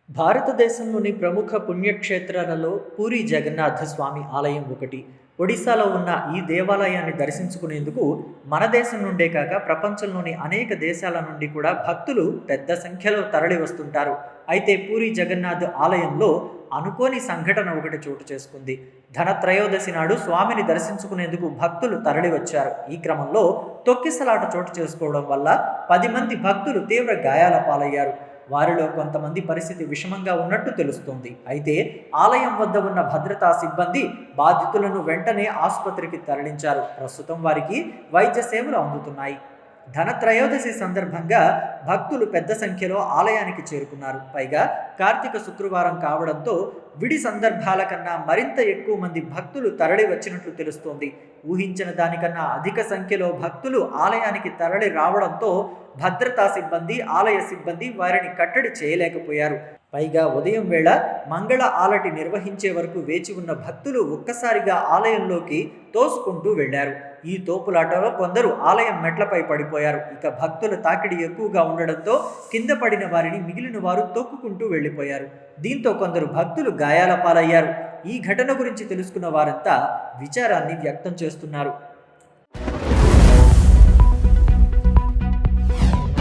భారతదేశంలోని ప్రముఖ పుణ్యక్షేత్రాలలో పూరి జగన్నాథ స్వామి ఆలయం ఒకటి. ఒడిశాలో ఉన్న ఈ దేవాలయాన్ని దర్శించుకునేందుకు మన దేశం నుండే కాక ప్రపంచంలోని అనేక దేశాల నుండి కూడా భక్తులు పెద్ద సంఖ్యలో తరలి వస్తుంటారు. అయితే పూరి జగన్నాథ్ ఆలయంలో అనుకోని సంఘటన ఒకటి చోటు చేసుకుంది. ధనత్రయోదశి నాడు స్వామిని దర్శించుకునేందుకు భక్తులు తరలి వచ్చారు. ఈ క్రమంలో తొక్కిసలాట చోటు చేసుకోవడం వల్ల 10 మంది భక్తులు తీవ్ర గాయాల పాలయ్యారు. వారిలో కొంతమంది పరిస్థితి విషమంగా ఉన్నట్టు తెలుస్తోంది. అయితే ఆలయం వద్ద ఉన్న భద్రతా సిబ్బంది బాధితులను వెంటనే ఆసుపత్రికి తరలించారు. ప్రస్తుతం వారికి వైద్య సేవలు అందుతున్నాయి. ధనత్రయోదశి సందర్భంగా భక్తులు పెద్ద సంఖ్యలో ఆలయానికి చేరుకున్నారు. పైగా కార్తీక శుక్రవారం కావడంతో విడి సందర్భాల కన్నా మరింత ఎక్కువ మంది భక్తులు తరలి వచ్చినట్లు తెలుస్తోంది. ఊహించిన దానికన్నా అధిక సంఖ్యలో భక్తులు ఆలయానికి తరలి రావడంతో భద్రతా సిబ్బంది, ఆలయ సిబ్బంది వారిని కట్టడి చేయలేకపోయారు. పైగా ఉదయం వేళ మంగళ ఆలటి నిర్వహించే వరకు వేచి ఉన్న భక్తులు ఒక్కసారిగా ఆలయంలోకి తోసుకుంటూ వెళ్లారు. ఈ తోపులాటలో కొందరు ఆలయం మెట్లపై పడిపోయారు. ఇక భక్తుల తాకిడి ఎక్కువగా ఉండడంతో కింద పడిన వారిని మిగిలిన వారు తొక్కుకుంటూ వెళ్లిపోయారు. దీంతో కొందరు భక్తులు గాయాల పాలయ్యారు. ఈ ఘటన గురించి తెలుసుకున్న వారంతా విచారాన్ని వ్యక్తం చేస్తున్నారు.